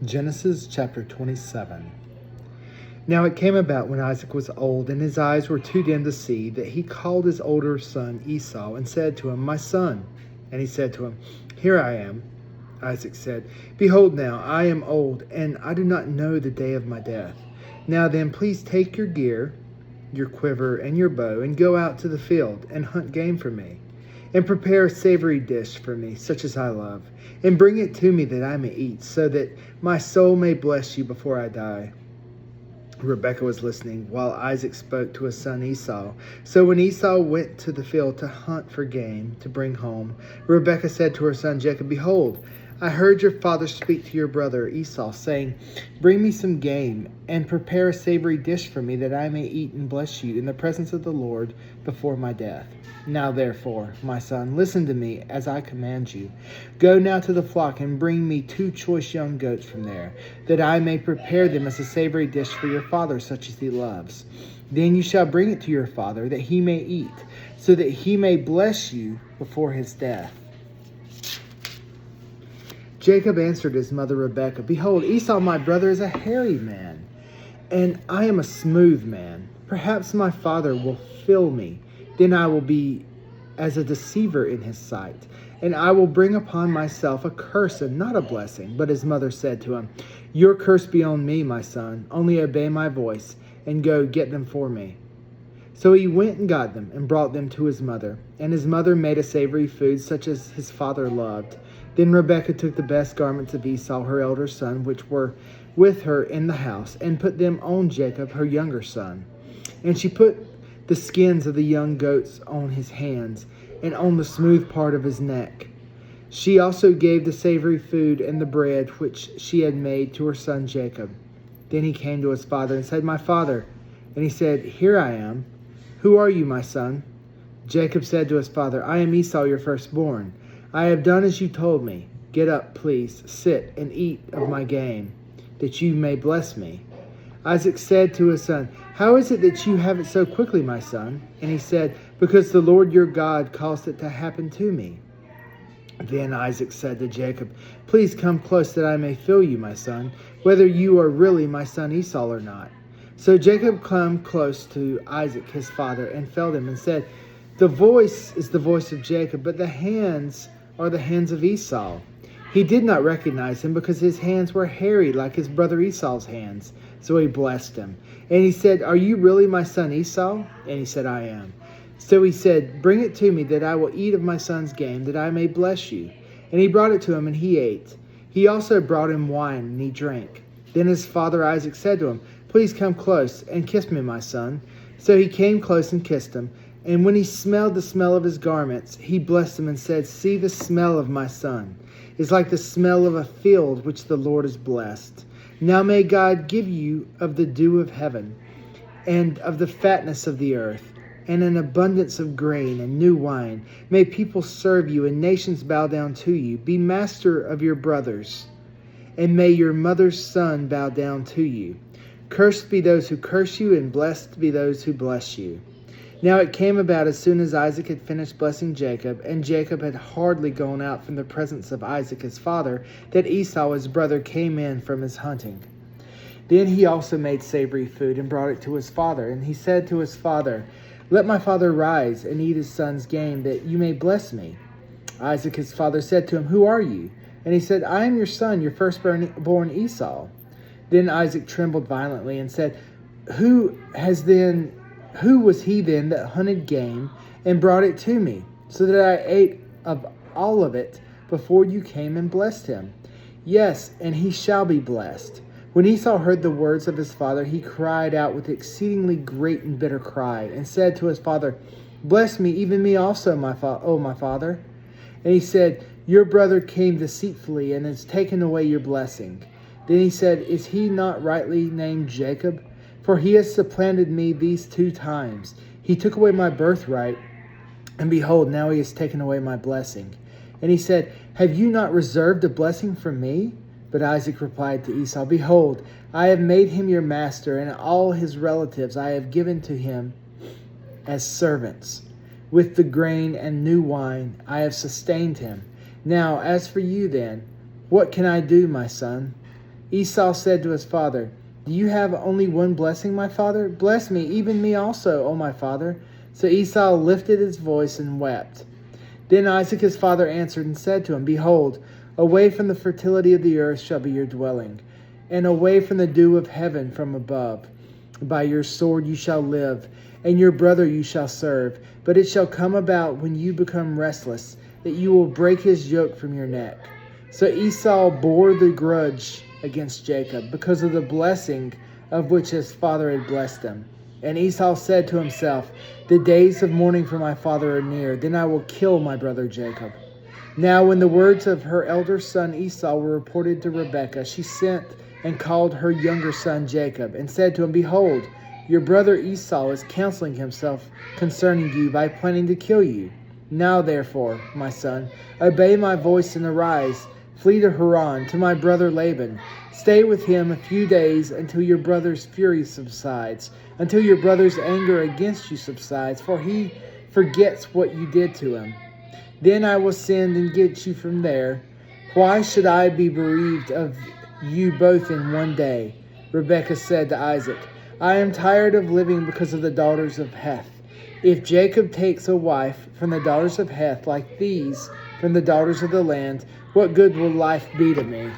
Genesis chapter 27. Now it came about when Isaac was old, and his eyes were too dim to see, that he called his older son Esau, and said to him, "My son." And he said to him, "Here I am." Isaac said, "Behold now, I am old, and I do not know the day of my death. Now then, please take your gear, your quiver, and your bow, and go out to the field, and hunt game for me. And prepare a savory dish for me, such as I love, and bring it to me that I may eat, so that my soul may bless you before I die." Rebekah was listening while Isaac spoke to his son Esau. So when Esau went to the field to hunt for game to bring home, Rebekah said to her son Jacob, "Behold, I heard your father speak to your brother Esau, saying, 'Bring me some game, and prepare a savory dish for me, that I may eat and bless you in the presence of the Lord before my death.' Now therefore, my son, listen to me as I command you. Go now to the flock and bring me 2 choice young goats from there, that I may prepare them as a savory dish for your father, such as he loves. Then you shall bring it to your father, that he may eat, so that he may bless you before his death." Jacob answered his mother Rebekah, "Behold, Esau my brother is a hairy man, and I am a smooth man. Perhaps my father will fill me. Then I will be as a deceiver in his sight, and I will bring upon myself a curse and not a blessing." But his mother said to him, "Your curse be on me, my son. Only obey my voice, and go get them for me." So he went and got them, and brought them to his mother. And his mother made a savory food, such as his father loved. Then Rebekah took the best garments of Esau, her elder son, which were with her in the house, and put them on Jacob, her younger son. And she put the skins of the young goats on his hands, and on the smooth part of his neck. She also gave the savory food and the bread which she had made to her son Jacob. Then he came to his father and said, "My father." And he said, "Here I am." "Who are you, my son?" Jacob said to his father, "I am Esau, your firstborn. I have done as you told me. Get up, please, sit and eat of my game, that you may bless me." Isaac said to his son, "How is it that you have it so quickly, my son?" And he said, "Because the Lord your God caused it to happen to me." Then Isaac said to Jacob, "Please come close, that I may feel you, my son, whether you are really my son Esau or not." So Jacob came close to Isaac his father, and felt him, and said, "The voice is the voice of Jacob, but the hands are the hands of Esau." He did not recognize him, because his hands were hairy like his brother Esau's hands. So he blessed him. And he said, "Are you really my son Esau?" And he said, "I am." So he said, "Bring it to me, that I will eat of my son's game, that I may bless you." And he brought it to him, and he ate. He also brought him wine, and he drank. Then his father Isaac said to him, "Please come close and kiss me, my son." So he came close and kissed him. And when he smelled the smell of his garments, he blessed him and said, "See, the smell of my son is like the smell of a field which the Lord has blessed. Now may God give you of the dew of heaven, and of the fatness of the earth, and an abundance of grain and new wine. May people serve you, and nations bow down to you. Be master of your brothers, and may your mother's son bow down to you. Cursed be those who curse you, and blessed be those who bless you." Now it came about, as soon as Isaac had finished blessing Jacob, and Jacob had hardly gone out from the presence of Isaac his father, that Esau his brother came in from his hunting. Then he also made savory food, and brought it to his father. And he said to his father, "Let my father rise, and eat his son's game, that you may bless me." Isaac his father said to him, "Who are you?" And he said, "I am your son, your firstborn Esau." Then Isaac trembled violently, and said, Who was he then that hunted game and brought it to me, so that I ate of all of it before you came and blessed him? Yes, and he shall be blessed." When Esau heard the words of his father, he cried out with exceedingly great and bitter cry, and said to his father, "Bless me, even me also, my father." And he said, "Your brother came deceitfully, and has taken away your blessing." Then he said, "Is he not rightly named Jacob? For he has supplanted me these 2 times. He took away my birthright, and behold, now he has taken away my blessing." And he said, "Have you not reserved a blessing for me?" But Isaac replied to Esau, "Behold, I have made him your master, and all his relatives I have given to him as servants. With the grain and new wine I have sustained him. Now, as for you then, what can I do, my son?" Esau said to his father, Do you have only one blessing, my father? Bless me, even me also, O my father. So Esau lifted his voice and wept. Then Isaac his father answered and said to him, Behold, away from the fertility of the earth shall be your dwelling, and away from the dew of heaven from above. By your sword you shall live, and your brother you shall serve. But it shall come about when you become restless, that you will break his yoke from your neck. So Esau bore the grudge against Jacob, because of the blessing of which his father had blessed him. And Esau said to himself, The days of mourning for my father are near, then I will kill my brother Jacob. Now when the words of her elder son Esau were reported to Rebekah, she sent and called her younger son Jacob, and said to him, Behold, your brother Esau is counseling himself concerning you by planning to kill you. Now therefore, my son, obey my voice and arise, flee to Haran, to my brother Laban. Stay with him a few days until your brother's fury subsides, until your brother's anger against you subsides, for he forgets what you did to him. Then I will send and get you from there. Why should I be bereaved of you both in one day? Rebekah said to Isaac, I am tired of living because of the daughters of Heth. If Jacob takes a wife from the daughters of Heth like these from the daughters of the land, what good will life be to me?